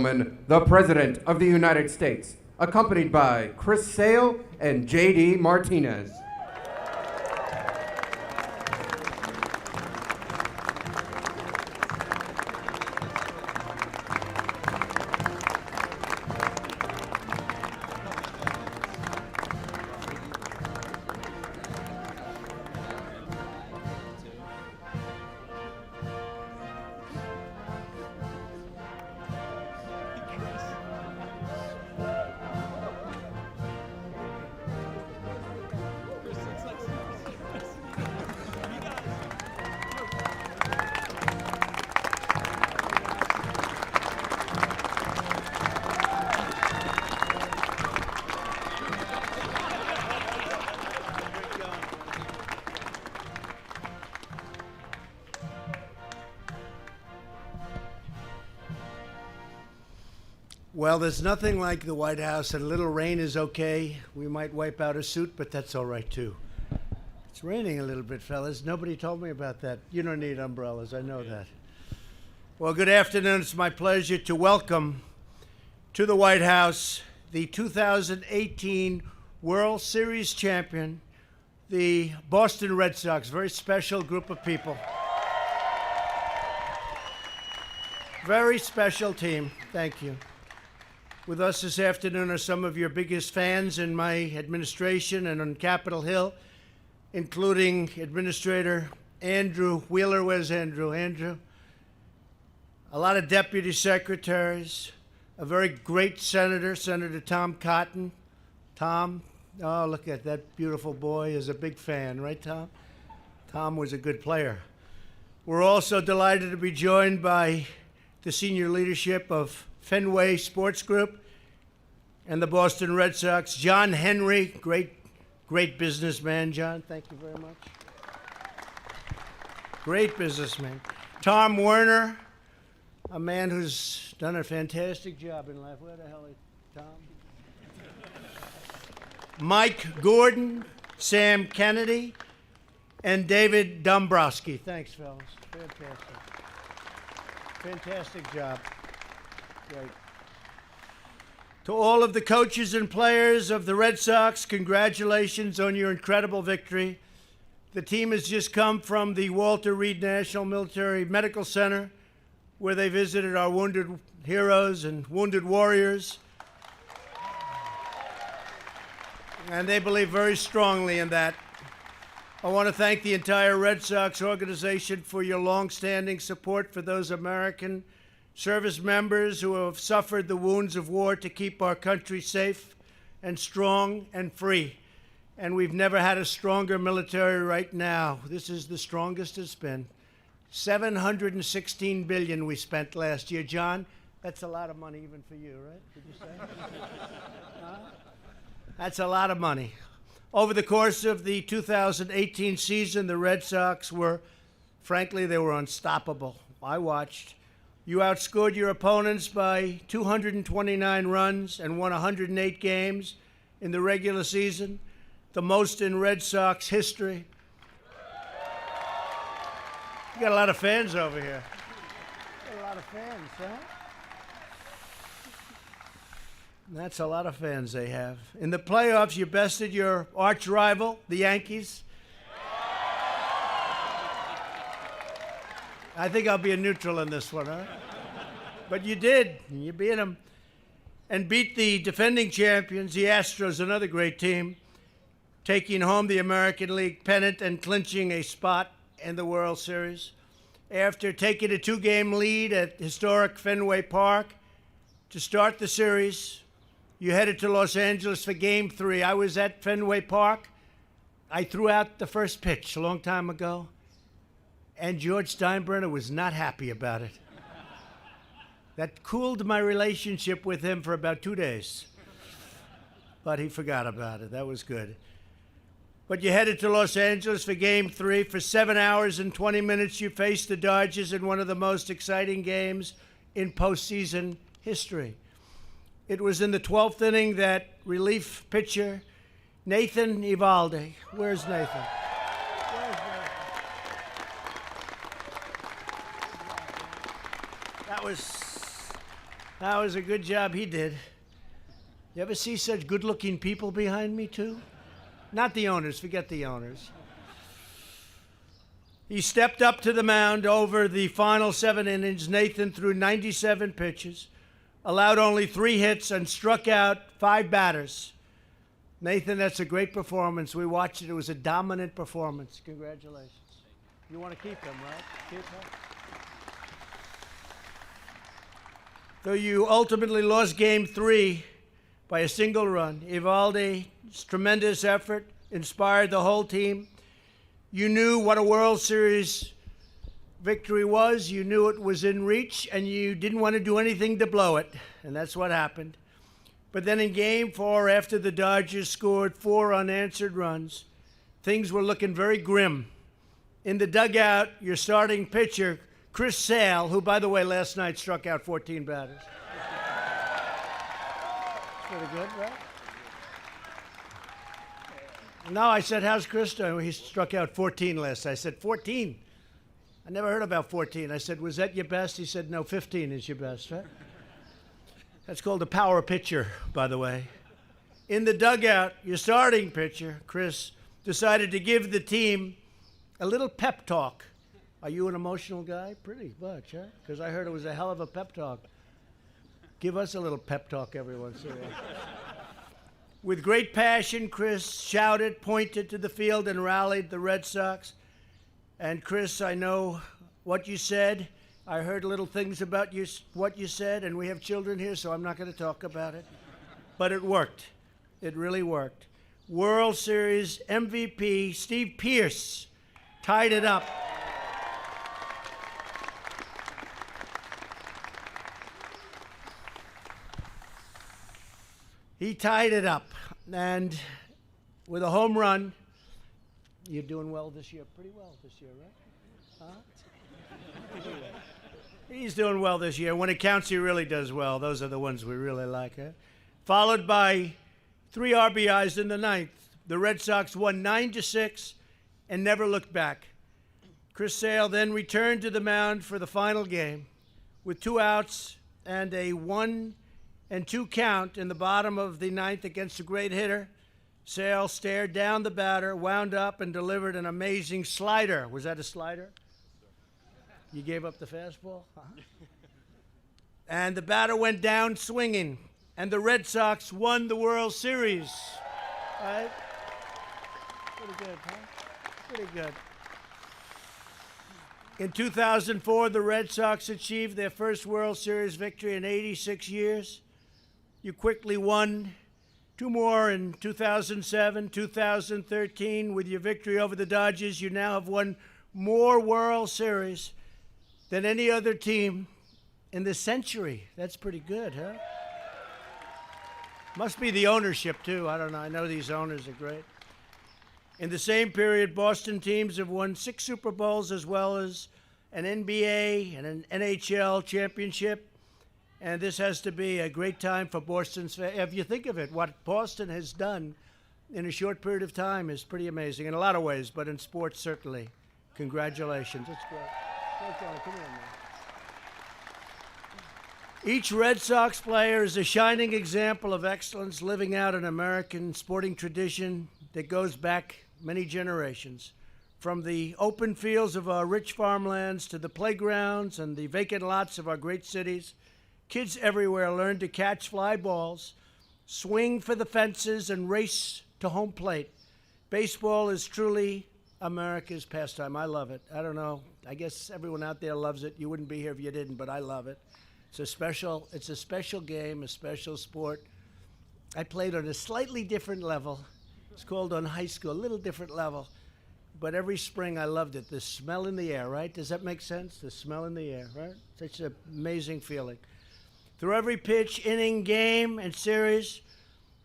the President of the United States, accompanied by Chris Sale and J.D. Martinez. Well, there's nothing like the White House. A little rain is okay. We might wipe out a suit, but that's all right, too. It's raining a little bit, fellas. Nobody told me about that. You don't need umbrellas. I know that. Well, good afternoon. It's my pleasure to welcome to the White House the 2018 World Series champion, the Boston Red Sox. Very special group of people. Very special team. Thank you. With us this afternoon are some of your biggest fans in my administration and on Capitol Hill, including Administrator Andrew Wheeler. Where's Andrew? Andrew? A lot of deputy secretaries, a very great senator, Senator Tom Cotton. Tom, oh, look at that beautiful boy, is a big fan, right, Tom? Tom was a good player. We're also delighted to be joined by the senior leadership of Fenway Sports Group and the Boston Red Sox. John Henry, great businessman, John. Thank you very much. Great businessman. Tom Werner, a man who's done a fantastic job in life. Where the hell is Tom? Mike Gordon, Sam Kennedy, and David Dombrowski. Thanks, fellas. Fantastic. Fantastic job. Great. To all of the coaches and players of the Red Sox, congratulations on your incredible victory. The team has just come from the Walter Reed National Military Medical Center, where they visited our wounded heroes and wounded warriors. And they believe very strongly in that. I want to thank the entire Red Sox organization for your long-standing support for those American service members who have suffered the wounds of war to keep our country safe and strong and free. And we've never had a stronger military right now. This is the strongest it's been. $716 billion we spent last year. John, that's a lot of money even for you, right? Did you say? That's a lot of money. Over the course of the 2018 season, the Red Sox were, frankly, they were unstoppable. I watched. You outscored your opponents by 229 runs and won 108 games in the regular season, the most in Red Sox history. You got a lot of fans over here. Got a lot of fans, huh? That's a lot of fans they have. In the playoffs, you bested your arch rival, the Yankees. I think I'll be a neutral in this one, huh? But you did. You beat them. And beat the defending champions, the Astros, another great team, taking home the American League pennant and clinching a spot in the World Series. After taking a 2-game lead at historic Fenway Park to start the series, you headed to Los Angeles for Game 3. I was at Fenway Park. I threw out the first pitch a long time ago. And George Steinbrenner was not happy about it. That cooled my relationship with him for about 2 days. But he forgot about it. That was good. But you headed to Los Angeles for Game 3. For 7 hours and 20 minutes, you faced the Dodgers in one of the most exciting games in postseason history. It was in the 12th inning that relief pitcher Nathan Eovaldi. Where's Nathan? That was a good job he did. You ever see such good-looking people behind me, too? Not the owners. Forget the owners. He stepped up to the mound over the final 7 innings. Nathan threw 97 pitches, allowed only 3 hits, and struck out 5 batters. Nathan, that's a great performance. We watched it. It was a dominant performance. Congratulations. You want to keep him, right? Keep him. Though you ultimately lost Game 3 by a single run, Eovaldi's tremendous effort inspired the whole team. You knew what a World Series victory was. You knew it was in reach, and you didn't want to do anything to blow it, and that's what happened. But then in Game 4, after the Dodgers scored 4 unanswered runs, things were looking very grim. In the dugout, your starting pitcher, Chris Sale, who, by the way, last night struck out 14 batters. Pretty good, right? No, I said, how's Chris doing? He struck out 14 last night. I said, 14? I never heard about 14. I said, was that your best? He said, no, 15 is your best, right? That's called a power pitcher, by the way. In the dugout, your starting pitcher, Chris, decided to give the team a little pep talk. Are you an emotional guy? Pretty much, huh? Because I heard it was a hell of a pep talk. Give us a little pep talk every once in a while. With great passion, Chris shouted, pointed to the field, and rallied the Red Sox. And Chris, I know what you said. I heard little things about you, what you said, and we have children here, so I'm not going to talk about it. But it worked. It really worked. World Series MVP Steve Pearce tied it up. He tied it up, and with a home run, you're doing well this year, pretty well this year, right? Huh? He's doing well this year. When it counts, he really does well. Those are the ones we really like, huh? Followed by 3 RBIs in the 9th. The Red Sox won 9-6 and never looked back. Chris Sale then returned to the mound for the final game with 2 outs and a 1-2 count in the bottom of the 9th against a great hitter. Sale stared down the batter, wound up, and delivered an amazing slider. Was that a slider? You gave up the fastball? And the batter went down swinging, and the Red Sox won the World Series. Right? Pretty good, huh? Pretty good. In 2004, the Red Sox achieved their first World Series victory in 86 years. You quickly won 2 more in 2007, 2013. With your victory over the Dodgers, you now have won more World Series than any other team in the century. That's pretty good, huh? Must be the ownership, too. I don't know. I know these owners are great. In the same period, Boston teams have won 6 Super Bowls as well as an NBA and an NHL championship. And this has to be a great time for Boston's fans. If you think of it, what Boston has done in a short period of time is pretty amazing in a lot of ways, but in sports, certainly. Congratulations. It's great. Come on, man. Each Red Sox player is a shining example of excellence, living out an American sporting tradition that goes back many generations. From the open fields of our rich farmlands to the playgrounds and the vacant lots of our great cities, kids everywhere learn to catch fly balls, swing for the fences, and race to home plate. Baseball is truly America's pastime. I love it. I don't know. I guess everyone out there loves it. You wouldn't be here if you didn't, but I love it. It's a special game, a special sport. I played on a slightly different level. It's called on high school, a little different level. But every spring I loved it. The smell in the air, right? Does that make sense? The smell in the air, right? Such an amazing feeling. Through every pitch, inning, game, and series,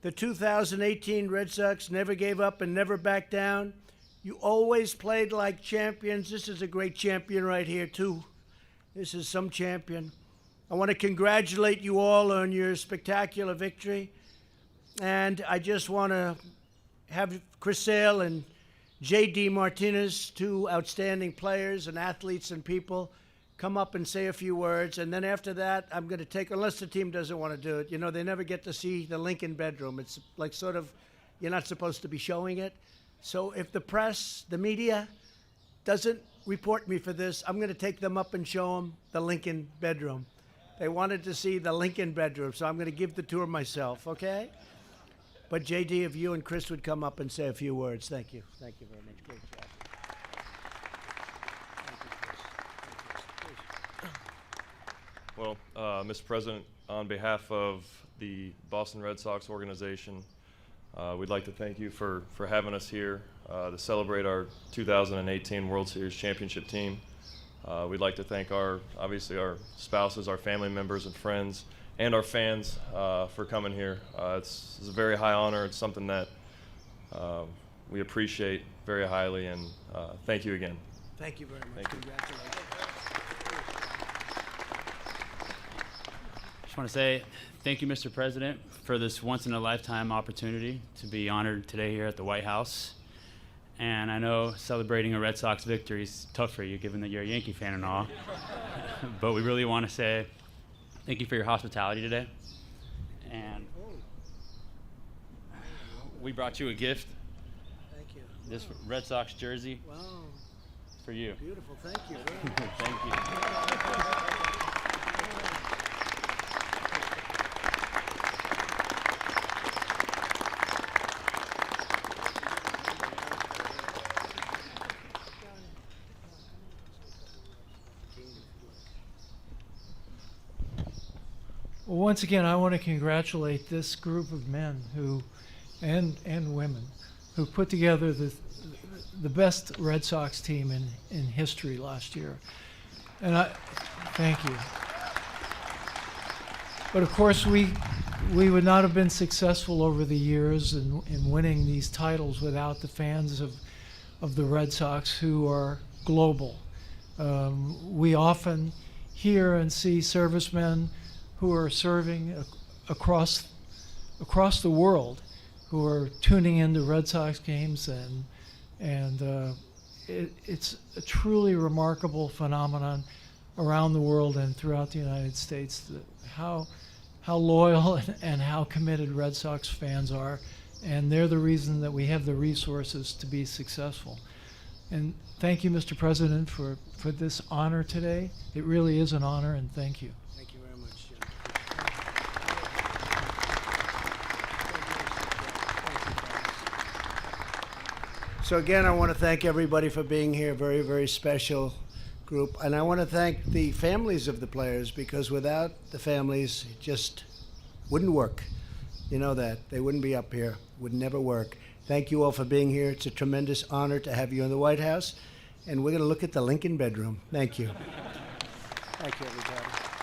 the 2018 Red Sox never gave up and never backed down. You always played like champions. This is a great champion right here, too. This is some champion. I want to congratulate you all on your spectacular victory. And I just want to have Chris Sale and J.D. Martinez, 2 outstanding players and athletes and people, come up and say a few words, and then after that, I'm going to take, unless the team doesn't want to do it, you know, they never get to see the Lincoln bedroom. It's like sort of, you're not supposed to be showing it. So if the press, the media, doesn't report me for this, I'm going to take them up and show them the Lincoln bedroom. They wanted to see the Lincoln bedroom, so I'm going to give the tour myself, okay? But JD, if you and Chris would come up and say a few words, thank you. Thank you very much. Great job. Well, Mr. President, on behalf of the Boston Red Sox organization, we'd like to thank you for having us here to celebrate our 2018 World Series championship team. We'd like to thank obviously our spouses, our family members and friends, and our fans for coming here. It's a very high honor. It's something that we appreciate very highly, and thank you again. Thank you very much. Thank you. Congratulations. Just want to say thank you, Mr. President, for this once-in-a-lifetime opportunity to be honored today here at the White House. And I know celebrating a Red Sox victory is tough for you, given that you're a Yankee fan and all. But we really want to say thank you for your hospitality today. And we brought you a gift, Thank you. this Red Sox jersey Wow, for you. beautiful. Thank you. Thank you. Well, once again, I want to congratulate this group of men and women who put together the best Red Sox team in history last year. And I thank you. But of course, we would not have been successful over the years in winning these titles without the fans of the Red Sox, who are global. We often hear and see servicemen who are serving across the world, who are tuning into Red Sox games, and it's a truly remarkable phenomenon around the world and throughout the United States, how loyal and how committed Red Sox fans are, and they're the reason that we have the resources to be successful. And thank you, Mr. President, for this honor today. It really is an honor, and thank you. Thank you very much, Jim. So again, I want to thank everybody for being here. Very, very special group. And I want to thank the families of the players, because without the families, it just wouldn't work. You know that. They wouldn't be up here. Would never work. Thank you all for being here. It's a tremendous honor to have you in the White House. And we're going to look at the Lincoln bedroom. Thank you. Thank you, everybody.